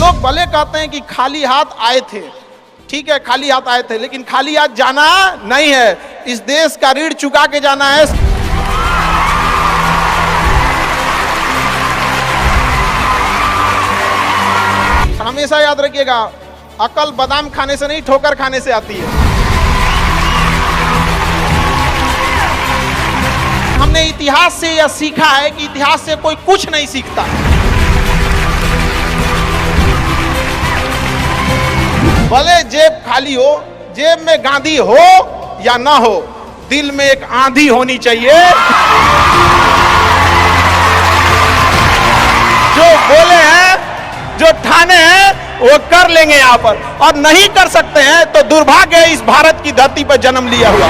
लोग भले कहते हैं कि खाली हाथ आए थे, ठीक है खाली हाथ आए थे, लेकिन खाली हाथ जाना नहीं है। इस देश का ऋण चुका के जाना है। हमेशा याद रखिएगा, अकल बादाम खाने से नहीं ठोकर खाने से आती है। हमने इतिहास से यह सीखा है कि इतिहास से कोई कुछ नहीं सीखता। भले जेब खाली हो, जेब में गांधी हो या ना हो, दिल में एक आंधी होनी चाहिए। जो बोले हैं, जो ठाने हैं, वो कर लेंगे यहां पर, और नहीं कर सकते हैं तो दुर्भाग्य है इस भारत की धरती पर जन्म लिया हुआ।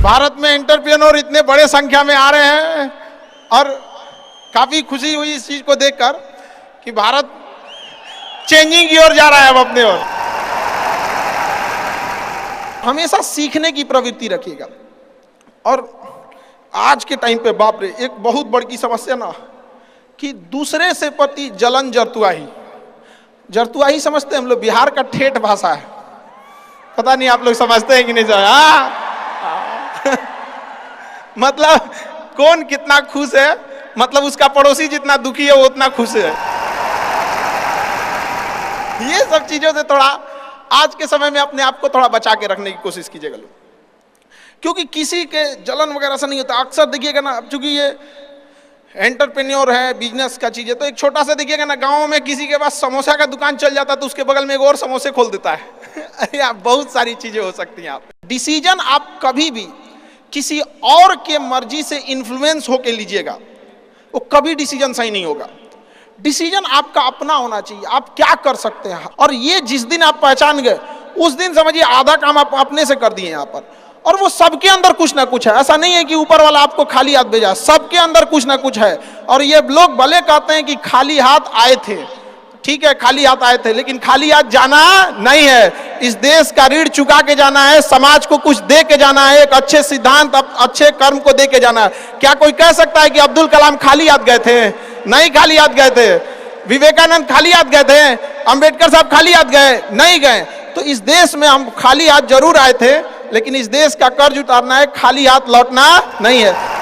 भारत में एंटरप्रेन्योर इतने बड़े संख्या में आ रहे हैं और काफी खुशी हुई इस चीज को देखकर कि भारत चेंजिंग की ओर जा रहा है अब अपने ओर। हमेशा सीखने की प्रवृत्ति रखिएगा। और आज के टाइम पे बाप रे, एक बहुत बड़ी समस्या ना कि दूसरे से प्रति जलन जरतुआही। जरतुआही समझते हैं हम लोग, बिहार का ठेठ भाषा है। पता नहीं आप लोग समझते हैं कि नहीं। मतलब कौन कितना खुश है, मतलब उसका पड़ोसी जितना दुखी है वो उतना खुश है। ये सब चीजों से थोड़ा आज के समय में अपने आप को थोड़ा बचा के रखने की कोशिश कीजिएगा लोग, क्योंकि किसी के जलन वगैरह से नहीं होता। अक्सर देखिएगा ना, चूंकि ये एंटरप्रेन्योर है, बिजनेस का चीज है, तो एक छोटा सा देखिएगा ना, गांव में किसी के पास समोसा का दुकान चल जाता है तो उसके बगल में एक और समोसे खोल देता है। अरे आप बहुत सारी चीजें हो सकती हैं। आप डिसीजन आप कभी भी किसी और के मर्जी से इन्फ्लुएंस होके लीजिएगा, वो कभी डिसीजन सही नहीं होगा। डिसीजन आपका अपना होना चाहिए, आप क्या कर सकते हैं। और ये जिस दिन आप पहचान गए, उस दिन समझिए आधा काम आप अपने से कर दिए यहाँ पर। और वो सबके अंदर कुछ ना कुछ है, ऐसा नहीं है कि ऊपर वाला आपको खाली हाथ भेजा, सबके अंदर कुछ ना कुछ है। और ये लोग भले कहते हैं कि खाली हाथ आए थे, ठीक है खाली हाथ आए थे, लेकिन खाली हाथ जाना नहीं है। इस देश का ऋण चुका के जाना है, समाज को कुछ दे के जाना है, एक अच्छे सिद्धांत, अच्छे कर्म को दे के जाना है। क्या कोई कह सकता है कि अब्दुल कलाम खाली हाथ गए थे? नहीं खाली हाथ गए थे। विवेकानंद खाली हाथ गए थे? अंबेडकर साहब खाली हाथ गए? नहीं गए। तो इस देश में हम खाली हाथ जरूर आए थे, लेकिन इस देश का कर्ज उतारना है, खाली हाथ लौटना नहीं है।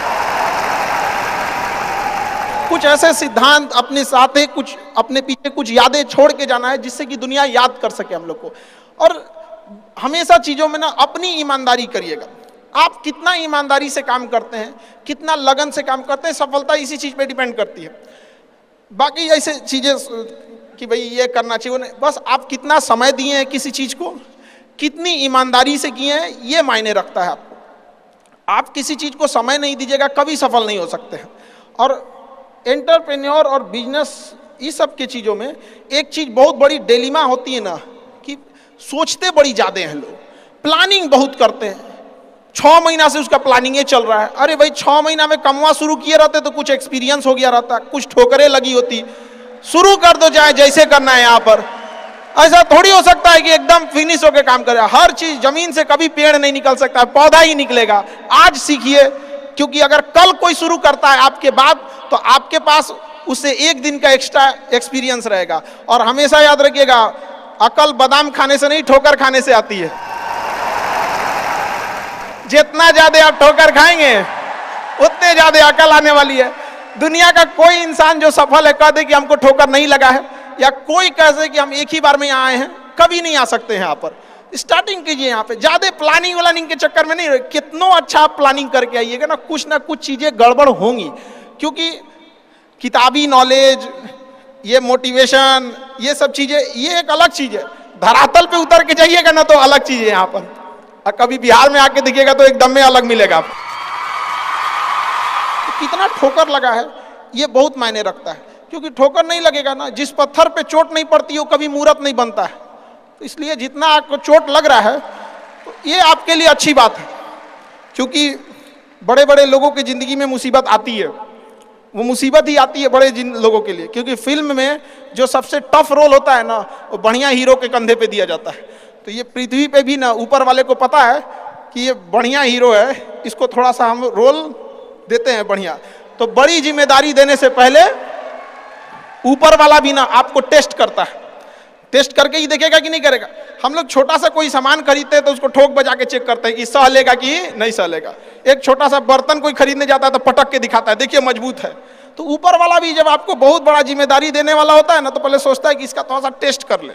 कुछ ऐसे सिद्धांत अपने साथ है, कुछ अपने पीछे कुछ यादें छोड़ के जाना है, जिससे कि दुनिया याद कर सके हम लोग को। और हमेशा चीजों में ना अपनी ईमानदारी करिएगा। आप कितना ईमानदारी से काम करते हैं, कितना लगन से काम करते हैं, सफलता इसी चीज पे डिपेंड करती है। बाकी ऐसे चीजें कि भाई ये करना चाहिए, बस आप कितना समय दिए हैं किसी चीज को, कितनी ईमानदारी से किए हैं, ये मायने रखता है आपको। आप किसी चीज को समय नहीं दीजिएगा, कभी सफल नहीं हो सकते हैं। और एंटरप्रेन्योर और बिजनेस, इस सब की चीज़ों में एक चीज़ बहुत बड़ी डिलेमा होती है ना, कि सोचते बड़ी ज़्यादा हैं लोग, प्लानिंग बहुत करते हैं। 6 महीना से उसका प्लानिंग चल रहा है। अरे भाई 6 महीना में कमवा शुरू किए रहते तो कुछ एक्सपीरियंस हो गया रहता, कुछ ठोकरें लगी होती। शुरू कर दो, चाहे जैसे करना है। यहाँ पर ऐसा थोड़ी हो सकता है कि एकदम फिनिश होकर काम करे। हर चीज, जमीन से कभी पेड़ नहीं निकल सकता, पौधा ही निकलेगा। आज सीखिए, क्योंकि अगर कल कोई शुरू करता है आपके बाद, तो आपके पास उससे एक दिन का एक्स्ट्रा एक्सपीरियंस रहेगा। और हमेशा याद रखिएगा, अकल बादाम खाने से नहीं ठोकर खाने से आती है। जितना ज्यादा आप ठोकर खाएंगे, उतने ज्यादा अकल आने वाली है। दुनिया का कोई इंसान जो सफल है कह दे कि हमको ठोकर नहीं लगा है, या कोई कह दे कि हम एक ही बार में यहाँ आए हैं, कभी नहीं आ सकते हैं। यहाँ पर स्टार्टिंग कीजिए, यहाँ पे ज्यादा प्लानिंग व्लानिंग के चक्कर में नहीं। कितना अच्छा आप प्लानिंग करके आइएगा ना कुछ चीजें गड़बड़ होंगी, क्योंकि किताबी नॉलेज, ये मोटिवेशन, ये सब चीजें, ये एक अलग चीज है। धरातल पे उतर के जाइएगा ना तो अलग चीज है यहाँ पर, और कभी बिहार में आके दिखेगा तो एकदम में अलग मिलेगा। तो कितना ठोकर लगा है ये बहुत मायने रखता है, क्योंकि ठोकर नहीं लगेगा ना, जिस पत्थर पे चोट नहीं पड़ती वो कभी मूर्त नहीं बनता है। तो इसलिए जितना आपको चोट लग रहा है तो ये आपके लिए अच्छी बात है, क्योंकि बड़े बड़े लोगों की जिंदगी में मुसीबत आती है, वो मुसीबत ही आती है बड़े जिन लोगों के लिए, क्योंकि फिल्म में जो सबसे टफ रोल होता है ना, वो बढ़िया हीरो के कंधे पे दिया जाता है। तो ये पृथ्वी पे भी ना ऊपर वाले को पता है कि ये बढ़िया हीरो है, इसको थोड़ा सा हम रोल देते हैं बढ़िया। तो बड़ी जिम्मेदारी देने से पहले ऊपर वाला भी ना आपको टेस्ट करता है, टेस्ट करके ही देखेगा कि नहीं करेगा। हम लोग छोटा सा कोई सामान खरीदते हैं तो उसको ठोक बजा के चेक करते हैं कि सह लेगा कि नहीं सह लेगा। एक छोटा सा बर्तन कोई खरीदने जाता है तो पटक के दिखाता है, देखिए मजबूत है। तो ऊपर वाला भी जब आपको बहुत बड़ा जिम्मेदारी देने वाला होता है ना, तो पहले सोचता है कि इसका थोड़ा सा टेस्ट कर ले।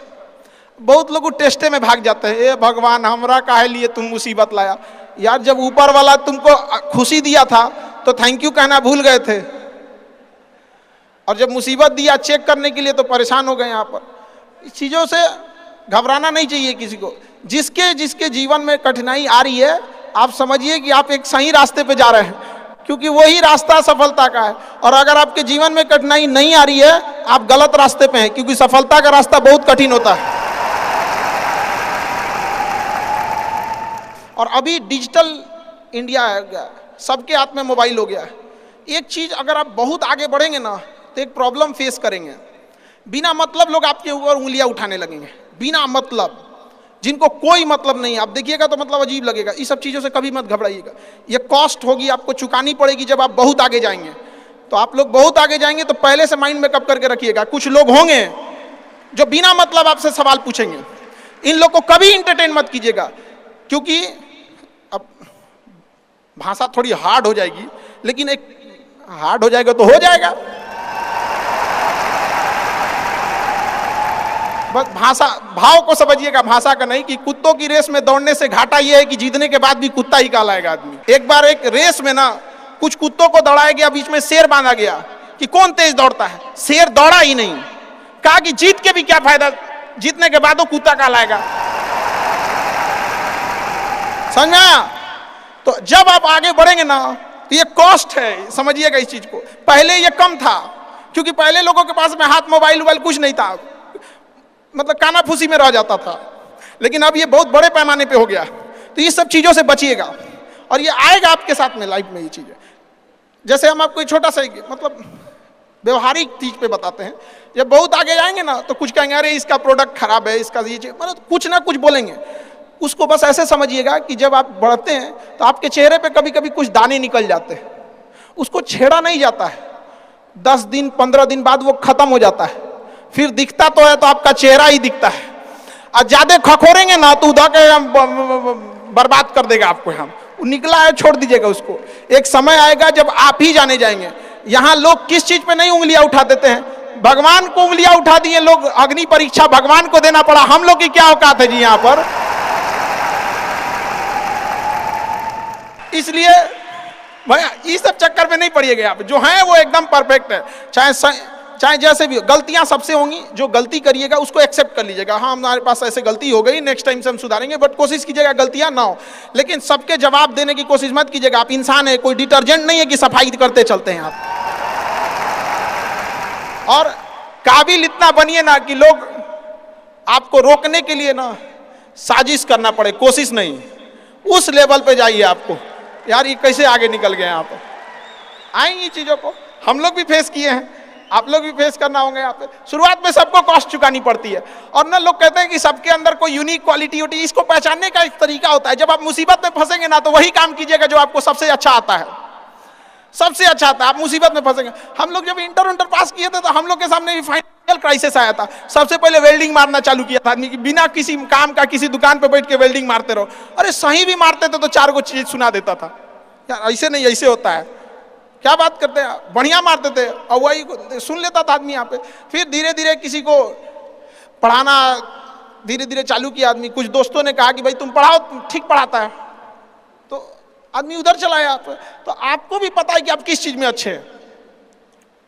बहुत लोग टेस्टे में भाग जाते हैं, ए भगवान हमरा काहे लिए तुम मुसीबत लाया। यार जब ऊपर वाला तुमको खुशी दिया था तो थैंक यू कहना भूल गए थे, और जब मुसीबत दिया चेक करने के लिए तो परेशान हो गए। यहाँ पर इस चीज़ों से घबराना नहीं चाहिए किसी को। जिसके जिसके जीवन में कठिनाई आ रही है, आप समझिए कि आप एक सही रास्ते पे जा रहे हैं, क्योंकि वही रास्ता सफलता का है। और अगर आपके जीवन में कठिनाई नहीं आ रही है, आप गलत रास्ते पे हैं, क्योंकि सफलता का रास्ता बहुत कठिन होता है। और अभी डिजिटल इंडिया है, सबके हाथ में मोबाइल हो गया है। एक चीज अगर आप बहुत आगे बढ़ेंगे ना, तो एक प्रॉब्लम फेस करेंगे। बिना मतलब लोग आपके ऊपर उंगलियां उठाने लगेंगे, बिना मतलब, जिनको कोई मतलब नहीं। आप देखिएगा तो मतलब अजीब लगेगा। इस सब चीज़ों से कभी मत घबराइएगा। ये कॉस्ट होगी, आपको चुकानी पड़ेगी जब आप बहुत आगे जाएंगे। तो आप लोग बहुत आगे जाएंगे तो पहले से माइंड में कब करके रखिएगा, कुछ लोग होंगे जो बिना मतलब आपसे सवाल पूछेंगे। इन लोग को कभी इंटरटेन मत कीजिएगा, क्योंकि अब भाषा थोड़ी हार्ड हो जाएगी, लेकिन एक हार्ड हो जाएगा तो हो जाएगा। बस भाषा, भाव को समझिएगा, भाषा का नहीं। कि कुत्तों की रेस में दौड़ने से घाटा यह है कि जीतने के बाद भी कुत्ता ही कहलाएगा आदमी। एक बार एक रेस में ना कुछ कुत्तों को दौड़ाया गया, बीच में शेर बांधा गया कि कौन तेज दौड़ता है। शेर दौड़ा ही नहीं, कहा कि जीत के भी क्या फायदा, जीतने के बाद वो कुत्ता कहलाएगा। समझ में आया? तो जब आप आगे बढ़ेंगे ना, तो ये कॉस्ट है, समझिएगा इस चीज को। पहले ये कम था, क्योंकि पहले लोगों के पास में हाथ मोबाइल वोबाइल कुछ नहीं था, मतलब कानाफूसी में रह जाता था। लेकिन अब ये बहुत बड़े पैमाने पे हो गया। तो ये सब चीज़ों से बचिएगा, और ये आएगा आपके साथ में लाइफ में ये चीज़ें। जैसे हम आपको छोटा सा मतलब व्यवहारिक चीज पे बताते हैं। जब बहुत आगे जाएंगे ना, तो कुछ कहेंगे अरे इसका प्रोडक्ट खराब है, इसका ये चीज, मतलब कुछ ना कुछ बोलेंगे। उसको बस ऐसे समझिएगा कि जब आप बढ़ते हैं तो आपके चेहरे पे कभी कभी कुछ दाने निकल जाते हैं, उसको छेड़ा नहीं जाता है। 10 दिन 15 दिन बाद वो खत्म हो जाता है, फिर दिखता तो है तो आपका चेहरा ही दिखता है। और ज्यादा खखोरेंगे ना तो उधर के बर्बाद कर देगा आपको। हम निकला है छोड़ दीजिएगा उसको। एक समय आएगा जब आप ही जाने जाएंगे। यहाँ लोग किस चीज पे नहीं उंगलियां उठा देते हैं, भगवान को उंगलियां उठा दिए लोग। अग्नि परीक्षा भगवान को देना पड़ा, हम लोग की क्या औकात है जी यहाँ पर। इसलिए भैया इस सब चक्कर में नहीं पड़िएगा आप। जो है वो एकदम परफेक्ट है, चाहे जैसे भी। गलतियां सबसे होंगी, जो गलती करिएगा उसको एक्सेप्ट कर लीजिएगा। हाँ हमारे पास ऐसे गलती हो गई, नेक्स्ट टाइम से हम सुधारेंगे, बट कोशिश कीजिएगा गलतियां ना हो। लेकिन सबके जवाब देने की कोशिश मत कीजिएगा। आप इंसान है, कोई डिटर्जेंट नहीं है कि सफाई करते चलते हैं आप। और काबिल इतना बनिए ना कि लोग आपको रोकने के लिए ना साजिश करना पड़े, कोशिश नहीं। उस लेवल पे जाइए। आपको यार ये कैसे आगे निकल गए यहाँ पर। आएंगी चीजों को हम लोग भी फेस किए हैं, आप लोग भी फेस करना होंगे। यहाँ पे शुरुआत में सबको कॉस्ट चुकानी पड़ती है। और ना लोग कहते हैं कि सबके अंदर कोई यूनिक क्वालिटी होती है। इसको पहचानने का एक तरीका होता है। जब आप मुसीबत में फंसेंगे ना, तो वही काम कीजिएगा जो आपको सबसे अच्छा आता है, सबसे अच्छा आता है। आप मुसीबत में फंसेंगे। हम लोग जब इंटर पास किए थे तो हम लोग के सामने भी फाइनेंशियल क्राइसिस आया था। सबसे पहले वेल्डिंग मारना चालू किया था आदमी की, बिना किसी काम का किसी दुकान पे बैठ के वेल्डिंग मारते रहो। अरे सही भी मारते थे तो 4 गो चीज सुना देता था। यार ऐसे नहीं, ऐसे होता है, क्या बात करते हैं। बढ़िया मारते थे और वही सुन लेता था आदमी यहाँ पे। फिर धीरे धीरे किसी को पढ़ाना धीरे धीरे चालू किया आदमी। कुछ दोस्तों ने कहा कि भाई तुम पढ़ाओ, ठीक पढ़ाता है, तो आदमी उधर चला गया। तो आपको भी पता है कि आप किस चीज में अच्छे हैं,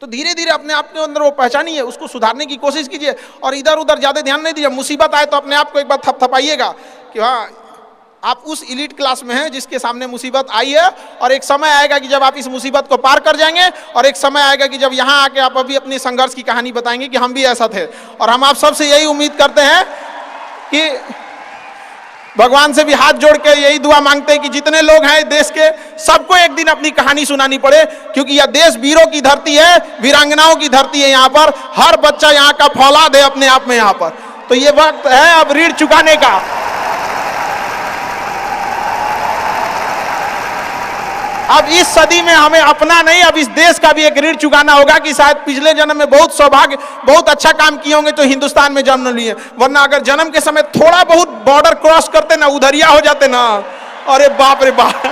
तो धीरे धीरे अपने आप के अंदर वो पहचानिए, उसको सुधारने की कोशिश कीजिए और इधर उधर ज्यादा ध्यान नहीं दीजिए। मुसीबत आए तो अपने आप को एक बार थपथपाइएगा कि हाँ आप उस एलीट क्लास में हैं जिसके सामने मुसीबत आई है। और एक समय आएगा कि जब आप इस मुसीबत को पार कर जाएंगे, और एक समय आएगा कि जब यहाँ आके आप अभी अपनी संघर्ष की कहानी बताएंगे कि हम भी ऐसा थे। और हम आप सबसे यही उम्मीद करते हैं कि भगवान से भी हाथ जोड़ के यही दुआ मांगते हैं कि जितने लोग हैं देश के, सबको एक दिन अपनी कहानी सुनानी पड़े, क्योंकि यह देश वीरों की धरती है, वीरांगनाओं की धरती है। यहाँ पर हर बच्चा यहाँ का फौलाद है अपने आप में यहाँ पर। तो ये वक्त है अब ऋण चुकाने का। अब इस सदी में हमें अपना नहीं, अब इस देश का भी एक ऋण चुकाना होगा कि शायद पिछले जन्म में बहुत सौभाग्य, बहुत अच्छा काम किए होंगे तो हिंदुस्तान में जन्म लिए, वरना अगर जन्म के समय थोड़ा बहुत बॉर्डर क्रॉस करते ना, उधरिया हो जाते ना, अरे बाप रे बाप,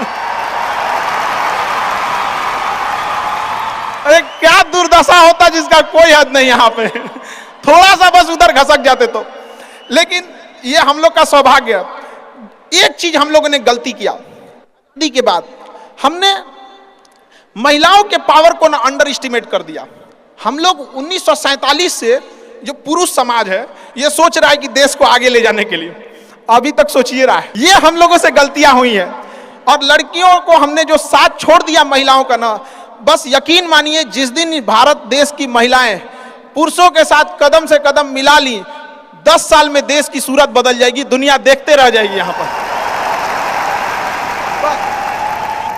अरे क्या दुर्दशा होता जिसका कोई हद नहीं यहाँ पे। थोड़ा सा बस उधर घसक जाते तो। लेकिन ये हम लोग का सौभाग्य। एक चीज हम लोगों ने गलती किया के बाद, हमने महिलाओं के पावर को ना अंडर एस्टिमेट कर दिया। हम लोग 1947 से जो पुरुष समाज है ये सोच रहा है कि देश को आगे ले जाने के लिए, अभी तक सोचिए रहा है। ये हम लोगों से गलतियां हुई हैं। और लड़कियों को हमने जो साथ छोड़ दिया महिलाओं का ना, बस यकीन मानिए जिस दिन भारत देश की महिलाएं पुरुषों के साथ कदम से कदम मिला ली, 10 साल में देश की सूरत बदल जाएगी, दुनिया देखते रह जाएगी। यहाँ पर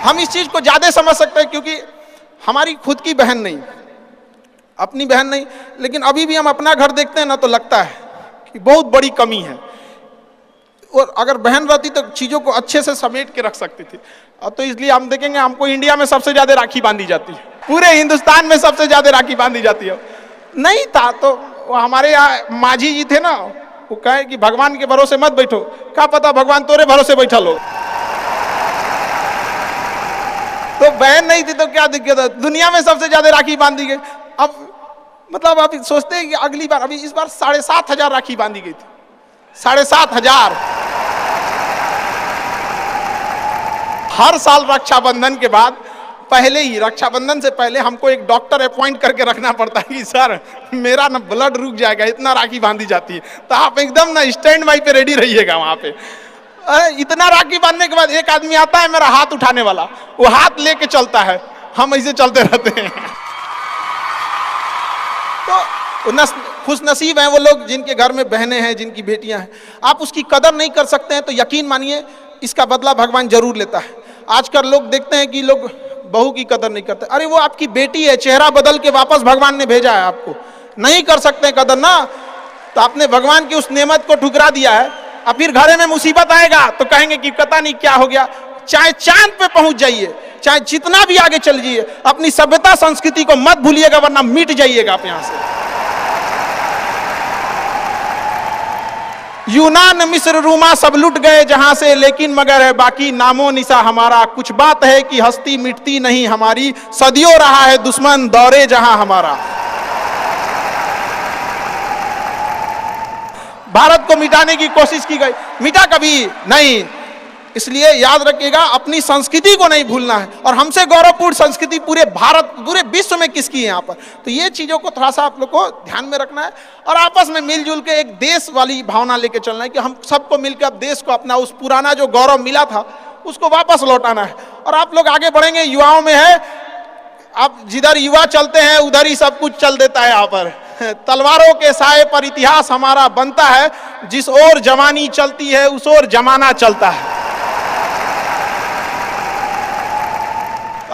हम इस चीज को ज्यादा समझ सकते हैं क्योंकि हमारी खुद की बहन नहीं, अपनी बहन नहीं, लेकिन अभी भी हम अपना घर देखते हैं ना तो लगता है कि बहुत बड़ी कमी है। और अगर बहन रहती तो चीजों को अच्छे से समेट के रख सकती थी। अब तो इसलिए हम देखेंगे हमको इंडिया में सबसे ज्यादा राखी बांधी जाती है, पूरे हिंदुस्तान में सबसे ज्यादा राखी बांधी जाती है। नहीं था तो हमारे यहाँ माझी जी थे ना, वो कहे कि भगवान के भरोसे मत बैठो, क्या पता भगवान तोरे भरोसे बैठा लो। तो बहन नहीं थी तो क्या दिक्कत है, दुनिया में सबसे ज्यादा राखी बांधी गई। अब मतलब अभी सोचते हैं कि अगली बार, अभी इस बार 7,500 राखी बांधी गई थी, 7,500। हर साल रक्षाबंधन के बाद, पहले ही रक्षाबंधन से पहले हमको एक डॉक्टर अपॉइंट करके रखना पड़ता है कि सर मेरा ना ब्लड रुक जाएगा, इतना राखी बांधी जाती है। तो आप एकदम ना स्टैंड बाई पे रेडी रहिएगा वहां पे। इतना राखी बांधने के बाद एक आदमी आता है मेरा हाथ उठाने वाला, वो हाथ लेके चलता है, हम ऐसे चलते रहते हैं। तो खुश नसीब हैं वो लोग जिनके घर में बहनें हैं, जिनकी बेटियां हैं। आप उसकी कदर नहीं कर सकते हैं तो यकीन मानिए इसका बदला भगवान जरूर लेता है। आजकल लोग देखते हैं कि लोग बहू की कदर नहीं करते। अरे वो आपकी बेटी है, चेहरा बदल के वापस भगवान ने भेजा है आपको, नहीं कर सकते कदर ना, तो आपने भगवान की उस नेमत को ठुकरा दिया है। अब फिर घरे में मुसीबत आएगा तो कहेंगे कि पता नहीं क्या हो गया। चाहे चांद पे पहुंच जाइए, चाहे जितना भी आगे चल जाइए, अपनी सभ्यता संस्कृति को मत भूलिएगा वरना मिट जाइएगा आप यहां से। यूनान मिस्र रूमा सब लुट गए जहां से, लेकिन मगर है बाकी नामो निशा हमारा। कुछ बात है कि हस्ती मिटती नहीं हमारी, सदियों रहा है दुश्मन दौरे जहां हमारा। भारत को मिटाने की कोशिश की गई, मिटा कभी नहीं। इसलिए याद रखिएगा अपनी संस्कृति को नहीं भूलना है। और हमसे गौरवपूर्ण संस्कृति पूरे भारत, पूरे विश्व में किसकी है यहाँ पर। तो ये चीजों को थोड़ा सा आप लोग को ध्यान में रखना है और आपस में मिलजुल के एक देश वाली भावना लेके चलना है कि हम सबको मिलकर अब देश को अपना उस पुराना जो गौरव मिला था उसको वापस लौटाना है। और आप लोग आगे बढ़ेंगे, युवाओं में है, आप जिधर युवा चलते हैं उधर ही सब कुछ चल देता है। यहाँ पर तलवारों के साए पर इतिहास हमारा बनता है, जिस ओर जवानी चलती है उस ओर जमाना चलता है।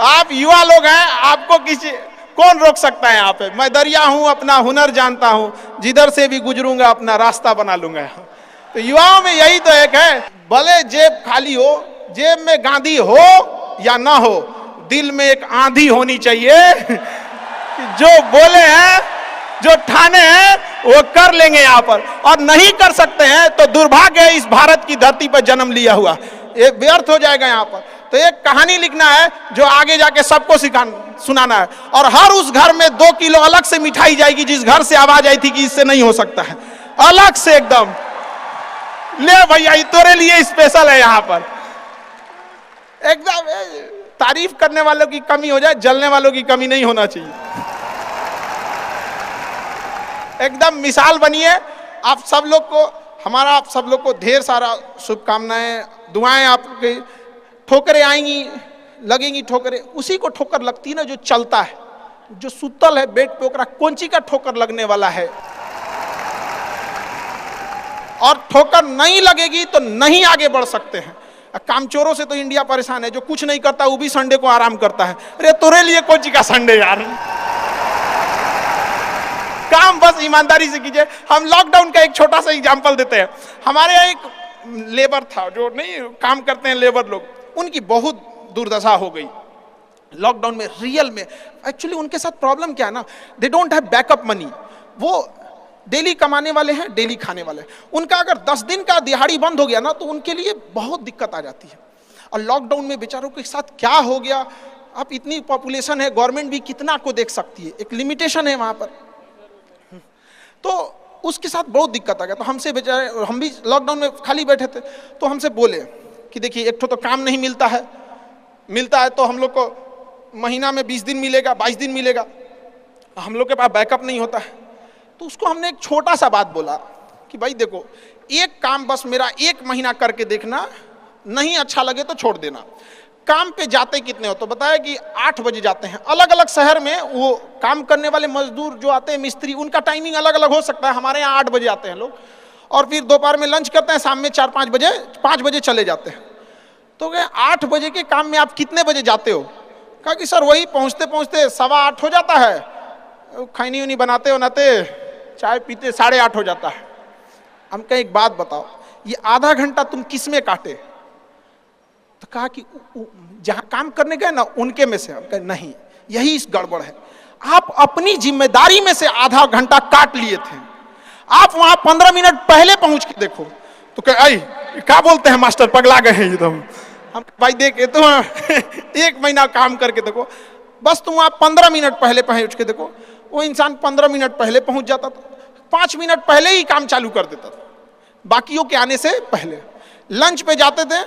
आप युवा लोग हैं, आपको किसी कौन रोक सकता है यहाँ पे। मैं दरिया हूं, अपना हुनर जानता हूं, जिधर से भी गुजरूंगा अपना रास्ता बना लूंगा। तो युवाओं में यही तो एक है, भले जेब खाली हो, जेब में गांधी हो या ना हो, दिल में एक आंधी होनी चाहिए कि जो बोले हैं, जो ठाने हैं वो कर लेंगे यहाँ पर। और नहीं कर सकते हैं तो दुर्भाग्य है इस भारत की धरती पर जन्म लिया हुआ, ये व्यर्थ हो जाएगा यहाँ पर। तो एक कहानी लिखना है जो आगे जाके सबको सुनाना है। और हर उस घर में 2 किलो अलग से मिठाई जाएगी जिस घर से आवाज आई थी कि इससे नहीं हो सकता है, अलग से एकदम ले भैया ये तेरे लिए स्पेशल है। यहाँ पर एकदम तारीफ करने वालों की कमी हो जाए, जलने वालों की कमी नहीं होना चाहिए। एकदम मिसाल बनिए। आप सब लोग को, हमारा आप सब लोग को ढेर सारा शुभकामनाएं, दुआएं। आपके ठोकरें आएंगी, लगेंगी ठोकरें, उसी को ठोकर लगती है ना जो चलता है, जो सुतल है बेड पे, ओकरा कौन ची का ठोकर लगने वाला है। और ठोकर नहीं लगेगी तो नहीं आगे बढ़ सकते हैं। कामचोरों से तो इंडिया परेशान है, जो कुछ नहीं करता वो भी संडे को आराम करता है। अरे तोरे लिए कोची का संडे यार, काम बस ईमानदारी से कीजिए। हम लॉकडाउन का एक छोटा सा एग्जांपल देते हैं। हमारे यहाँ एक लेबर था, जो नहीं काम करते हैं लेबर लोग, उनकी बहुत दुर्दशा हो गई लॉकडाउन में। रियल में एक्चुअली उनके साथ प्रॉब्लम क्या है ना, they don't have backup money. वो डेली कमाने वाले हैं, डेली खाने वाले हैं। उनका अगर 10 दिन का दिहाड़ी बंद हो गया ना तो उनके लिए बहुत दिक्कत आ जाती है। और लॉकडाउन में बेचारों के साथ क्या हो गया, आप इतनी पॉपुलेशन है, गवर्नमेंट भी कितना को देख सकती है, एक लिमिटेशन है वहां पर, तो उसके साथ बहुत दिक्कत आ गया। तो हमसे बेचारे, हम भी लॉकडाउन में खाली बैठे थे, तो हमसे बोले कि देखिए एक तो काम नहीं मिलता है तो हम लोग को महीना में 20 दिन मिलेगा, 22 दिन मिलेगा, हम लोग के पास बैकअप नहीं होता है। तो उसको हमने एक छोटा सा बात बोला कि भाई देखो, एक काम बस मेरा 1 महीना करके देखना, नहीं अच्छा लगे तो छोड़ देना। काम पे जाते कितने हो, तो बताया कि 8 बजे जाते हैं। अलग अलग शहर में वो काम करने वाले मजदूर जो आते हैं, मिस्त्री, उनका टाइमिंग अलग अलग हो सकता है। हमारे यहाँ 8 बजे आते हैं लोग, और फिर दोपहर में लंच करते हैं, शाम में 5 बजे चले जाते हैं। तो कहे 8 बजे के काम में आप कितने बजे जाते हो? कहा कि सर वही पहुँचते पहुँचते 7:15 हो जाता है, खैनी उनी बनाते चाय पीते 8:30 हो जाता है। हम कहे एक बात बताओ, ये आधा घंटा तुम किस में काटे? तो कहा कि जहां काम करने गए ना उनके में से। हम कहे नहीं, यही इस गड़बड़ है। आप अपनी जिम्मेदारी में से आधा घंटा काट लिए थे, आप वहां 15 मिनट पहले पहुंच के देखो। तो कहे क्या बोलते हैं मास्टर, पगला गए हैं एकदम। हम भाई देख तो 1 महीना काम करके देखो, बस तुम वहां 15 मिनट पहले पहुंच के देखो। वो इंसान 15 मिनट पहले पहुंच जाता था, 5 मिनट पहले ही काम चालू कर देता था, बाकियों के आने से पहले। लंच पे जाते थे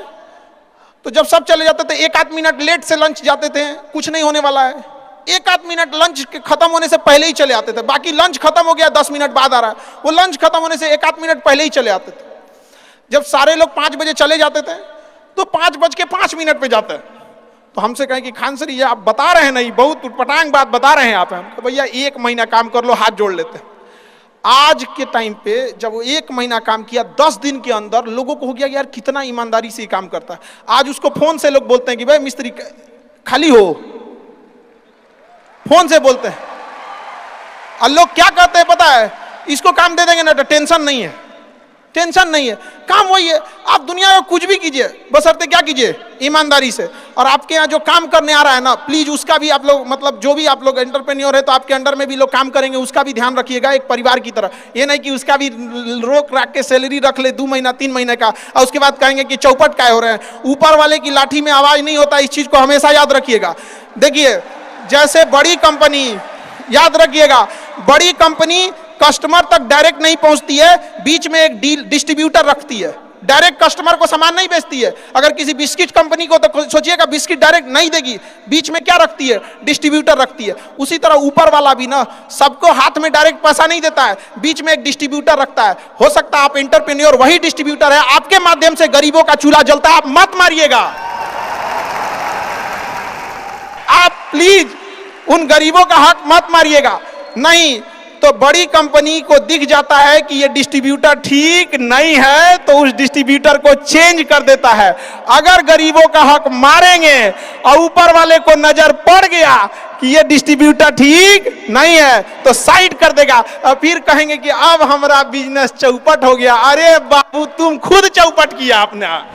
तो जब सब चले जाते थे, 1-8 मिनट लेट से लंच जाते थे, कुछ नहीं होने वाला है। 1-8 मिनट लंच के खत्म होने से पहले ही चले आते थे। बाकी लंच खत्म हो गया 10 मिनट बाद आ रहा है, वो लंच खत्म होने से 1-8 मिनट पहले ही चले आते थे। जब सारे लोग 5 बजे चले जाते थे तो 5:05 पे जाते हैं। तो हमसे कहें कि खान सर ये आप बता रहे हैं नहीं, बहुत उटपटांग बात बता रहे हैं आप। हम भैया 1 महीना काम कर लो, हाथ जोड़ लेते हैं। आज के टाइम पे जब वो 1 महीना काम किया, 10 दिन के अंदर लोगों को हो गया यार कितना ईमानदारी से काम करता है। आज उसको फोन से लोग बोलते हैं कि भाई मिस्त्री खाली हो, फोन से बोलते हैं। और लोग क्या कहते हैं पता है, इसको काम दे देंगे ना तो टेंशन नहीं है, टेंशन नहीं है, काम वही है। आप दुनिया में कुछ भी कीजिए, बशर्ते क्या कीजिए, ईमानदारी से। और आपके यहाँ जो काम करने आ रहा है ना, प्लीज उसका भी आप लोग, मतलब जो भी आप लोग एंटरप्रेन्योर है तो आपके अंडर में भी लोग काम करेंगे, उसका भी ध्यान रखिएगा एक परिवार की तरह। ये नहीं कि उसका भी रोक राख के सैलरी रख ले 2 महीना 3 महीने का, और उसके बाद कहेंगे कि चौपट काय हो रहे हैं। ऊपर वाले की लाठी में आवाज नहीं होता, इस चीज को हमेशा याद रखिएगा। देखिए जैसे बड़ी कंपनी, याद रखिएगा, बड़ी कंपनी कस्टमर तक डायरेक्ट नहीं पहुंचती है, बीच में एक डिस्ट्रीब्यूटर रखती है, डायरेक्ट कस्टमर को सामान नहीं बेचती है। अगर किसी बिस्किट कंपनी को, तो सोचिएगा बिस्किट डायरेक्ट नहीं देगी, बीच में क्या रखती है, डिस्ट्रीब्यूटर रखती है। उसी तरह ऊपर वाला भी ना सबको हाथ में डायरेक्ट पैसा नहीं देता है, बीच में एक डिस्ट्रीब्यूटर रखता है। हो सकता है आप एंटरप्रेन्योर वही डिस्ट्रीब्यूटर है, आपके माध्यम से गरीबों का चूल्हा जलता है, आप मत मारिएगा। आप प्लीज उन गरीबों का हक मत मारिएगा, नहीं तो बड़ी कंपनी को दिख जाता है कि ये डिस्ट्रीब्यूटर ठीक नहीं है तो उस डिस्ट्रीब्यूटर को चेंज कर देता है। अगर गरीबों का हक मारेंगे और ऊपर वाले को नजर पड़ गया कि ये डिस्ट्रीब्यूटर ठीक नहीं है तो साइड कर देगा, और फिर कहेंगे कि अब हमारा बिजनेस चौपट हो गया। अरे बाबू तुम खुद चौपट किया आपने।